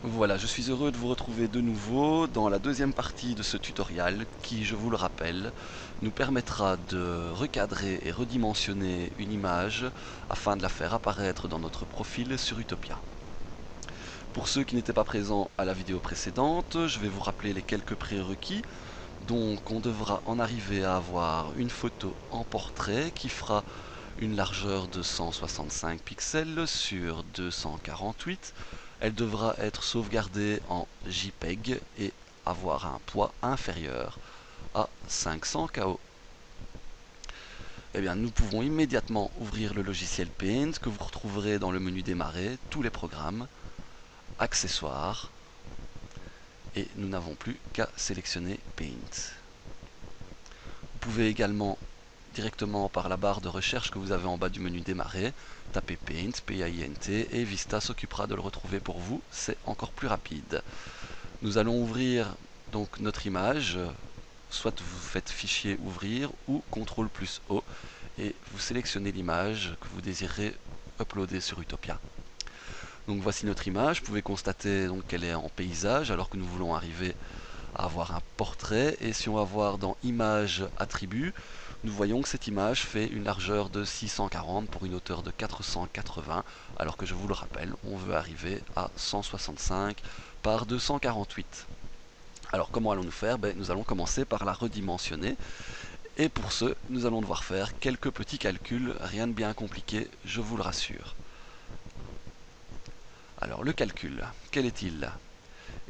Voilà, je suis heureux de vous retrouver de nouveau dans la deuxième partie de ce tutoriel qui, je vous le rappelle, nous permettra de recadrer et redimensionner une image afin de la faire apparaître dans notre profil sur Utopia. Pour ceux qui n'étaient pas présents à la vidéo précédente, je vais vous rappeler les quelques prérequis. Donc on devra en arriver à avoir une photo en portrait qui fera une largeur de 165 pixels sur 248. Elle devra être sauvegardée en JPEG et avoir un poids inférieur à 500 KO. Eh bien, nous pouvons immédiatement ouvrir le logiciel Paint que vous retrouverez dans le menu Démarrer, tous les programmes, Accessoires, et nous n'avons plus qu'à sélectionner Paint. Vous pouvez également directement par la barre de recherche que vous avez en bas du menu Démarrer, tapez Paint, P-A-I-N-T, et Vista s'occupera de le retrouver pour vous, c'est encore plus rapide. Nous allons ouvrir donc notre image, soit vous faites Fichier, Ouvrir, ou CTRL plus O, et vous sélectionnez l'image que vous désirez uploader sur Utopia. Donc voici notre image, vous pouvez constater qu'elle est en paysage, alors que nous voulons arriver à avoir un portrait, et si on va voir dans Images, Attributs, nous voyons que cette image fait une largeur de 640 pour une hauteur de 480, alors que je vous le rappelle, on veut arriver à 165 par 248. Alors comment allons-nous faire? Nous allons commencer par la redimensionner, et pour ce, nous allons devoir faire quelques petits calculs, rien de bien compliqué, je vous le rassure. Alors le calcul, quel est-il?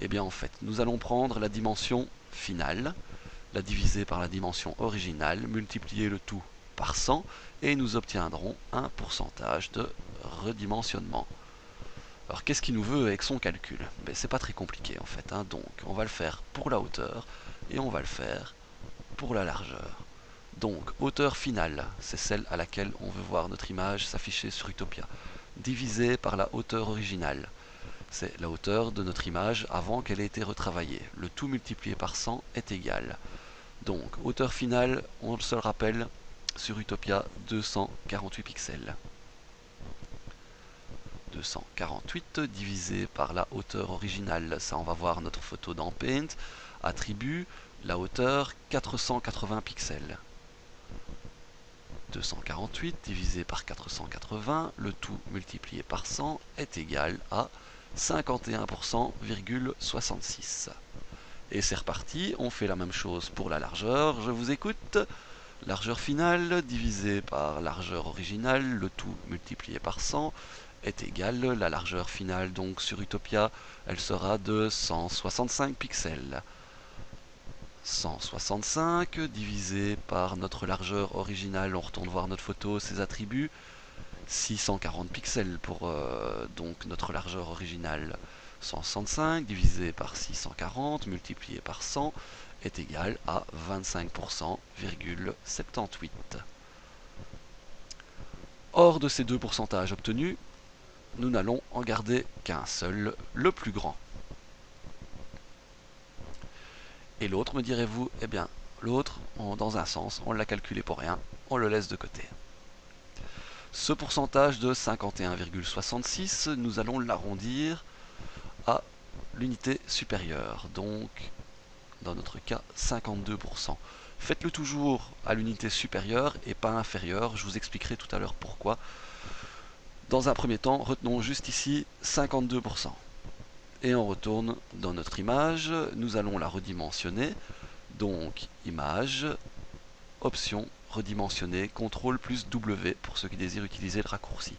Eh bien en fait, nous allons prendre la dimension finale, la diviser par la dimension originale, multiplier le tout par 100 et nous obtiendrons un pourcentage de redimensionnement. Alors qu'est-ce qu'il nous veut avec son calcul? C'est pas très compliqué en fait, donc on va le faire pour la hauteur et on va le faire pour la largeur. Donc hauteur finale, c'est celle à laquelle on veut voir notre image s'afficher sur Utopia, divisé par la hauteur originale. C'est la hauteur de notre image avant qu'elle ait été retravaillée. Le tout multiplié par 100 est égal. Donc, hauteur finale, on se le rappelle, sur Utopia, 248 pixels. 248 divisé par la hauteur originale, ça on va voir notre photo dans Paint. Attribut, la hauteur, 480 pixels. 248 divisé par 480, le tout multiplié par 100 est égal à 51,66. Et c'est reparti, on fait la même chose pour la largeur, je vous écoute. Largeur finale divisé par largeur originale, le tout multiplié par 100 est égal, la largeur finale donc sur Utopia, elle sera de 165 pixels. 165 divisé par notre largeur originale, on retourne voir notre photo, ses attributs, 640 pixels pour donc notre largeur originale. 165 divisé par 640 multiplié par 100 est égal à 25%,78. Hors de ces deux pourcentages obtenus, nous n'allons en garder qu'un seul, le plus grand. Et l'autre, me direz-vous, eh bien, l'autre, dans un sens, on l'a calculé pour rien, on le laisse de côté. Ce pourcentage de 51,66, nous allons l'arrondir à l'unité supérieure, donc dans notre cas 52%. Faites-le toujours à l'unité supérieure et pas inférieure, je vous expliquerai tout à l'heure pourquoi. Dans un premier temps, retenons juste ici 52%. Et on retourne dans notre image, nous allons la redimensionner, donc image, option, redimensionner, CTRL plus W pour ceux qui désirent utiliser le raccourci.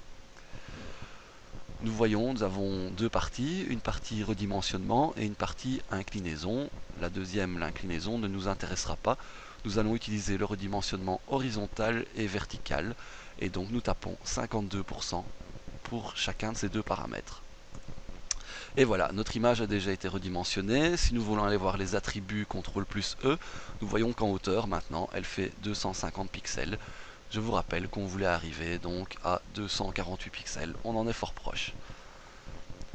Nous voyons, nous avons deux parties, une partie redimensionnement et une partie inclinaison. La deuxième, l'inclinaison, ne nous intéressera pas. Nous allons utiliser le redimensionnement horizontal et vertical. Et donc nous tapons 52% pour chacun de ces deux paramètres. Et voilà, notre image a déjà été redimensionnée. Si nous voulons aller voir les attributs CTRL plus E, nous voyons qu'en hauteur, maintenant, elle fait 250 pixels. Je vous rappelle qu'on voulait arriver donc à 248 pixels. On en est fort proche.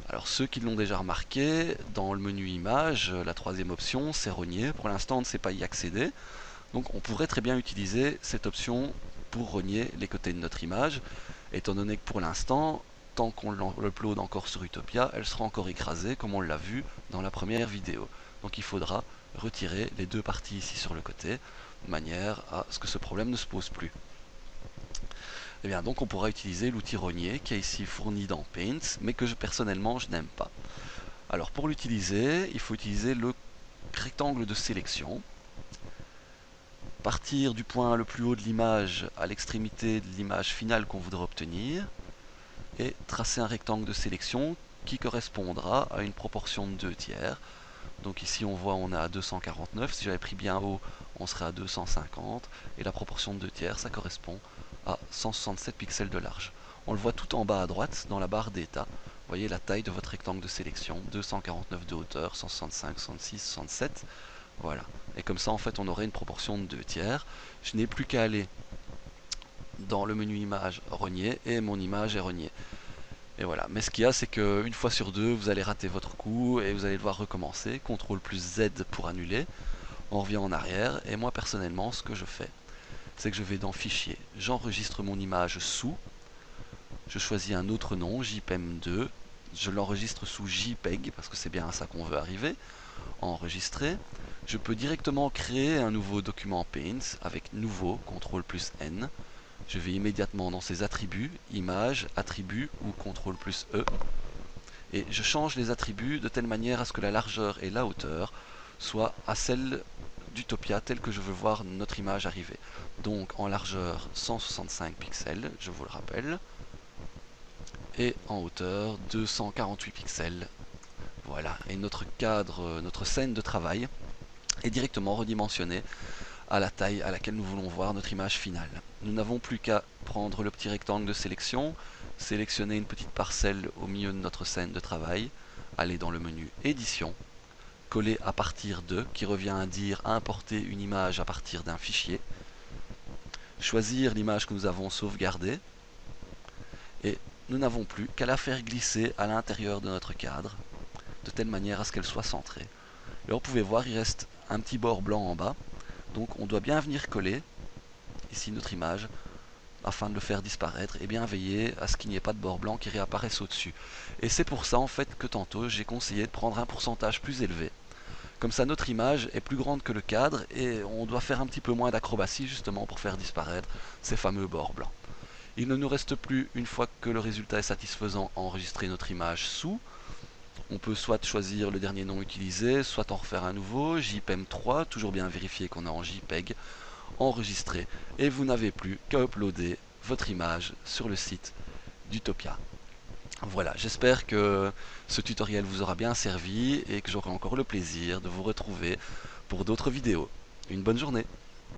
Alors ceux qui l'ont déjà remarqué, dans le menu Images, la troisième option, c'est rogner. Pour l'instant, on ne sait pas y accéder. Donc on pourrait très bien utiliser cette option pour rogner les côtés de notre image, étant donné que pour l'instant, tant qu'on l'upload encore sur Utopia, elle sera encore écrasée comme on l'a vu dans la première vidéo. Donc il faudra retirer les deux parties ici sur le côté, de manière à ce que ce problème ne se pose plus. Et bien donc on pourra utiliser l'outil rogner qui est ici fourni dans Paint, mais que personnellement je n'aime pas. Alors pour l'utiliser, il faut utiliser le rectangle de sélection, partir du point le plus haut de l'image à l'extrémité de l'image finale qu'on voudrait obtenir, et tracer un rectangle de sélection qui correspondra à une proportion de 2/3. Donc ici on voit on est à 249, si j'avais pris bien haut on serait à 250, et la proportion de 2/3 ça correspond à 167 pixels de large. On le voit tout en bas à droite dans la barre d'état. Vous voyez la taille de votre rectangle de sélection, 249 de hauteur, 165, 166, 167. Voilà. Et comme ça en fait on aurait une proportion de 2/3. Je n'ai plus qu'à aller dans le menu image rogner et mon image est rognée. Et voilà. Mais ce qu'il y a c'est qu'une fois sur deux vous allez rater votre coup et vous allez devoir recommencer. CTRL plus Z pour annuler. On revient en arrière et moi personnellement ce que je fais c'est que je vais dans Fichier, j'enregistre mon image sous, je choisis un autre nom, JPEM2, je l'enregistre sous JPEG, parce que c'est bien à ça qu'on veut arriver, enregistrer. Je peux directement créer un nouveau document Paint avec nouveau, CTRL plus N. Je vais immédiatement dans ses attributs, image, attributs ou CTRL plus E. Et je change les attributs de telle manière à ce que la largeur et la hauteur soient à celle d'Utopia telle que je veux voir notre image arriver. Donc en largeur 165 pixels, je vous le rappelle, et en hauteur 248 pixels. Voilà, et notre cadre, notre scène de travail est directement redimensionnée à la taille à laquelle nous voulons voir notre image finale. Nous n'avons plus qu'à prendre le petit rectangle de sélection, sélectionner une petite parcelle au milieu de notre scène de travail, aller dans le menu édition, coller à partir de, qui revient à dire importer une image à partir d'un fichier, choisir l'image que nous avons sauvegardée, et nous n'avons plus qu'à la faire glisser à l'intérieur de notre cadre, de telle manière à ce qu'elle soit centrée. Et vous pouvez voir, il reste un petit bord blanc en bas, donc on doit bien venir coller, ici notre image, afin de le faire disparaître, et bien veiller à ce qu'il n'y ait pas de bord blanc qui réapparaisse au-dessus. Et c'est pour ça en fait que tantôt j'ai conseillé de prendre un pourcentage plus élevé. Comme ça notre image est plus grande que le cadre et on doit faire un petit peu moins d'acrobatie justement pour faire disparaître ces fameux bords blancs. Il ne nous reste plus, une fois que le résultat est satisfaisant, à enregistrer notre image sous. On peut soit choisir le dernier nom utilisé, soit en refaire un nouveau, JPEM3, toujours bien vérifier qu'on est en JPEG, enregistrer, et vous n'avez plus qu'à uploader votre image sur le site d'Utopia. Voilà, j'espère que ce tutoriel vous aura bien servi et que j'aurai encore le plaisir de vous retrouver pour d'autres vidéos. Une bonne journée!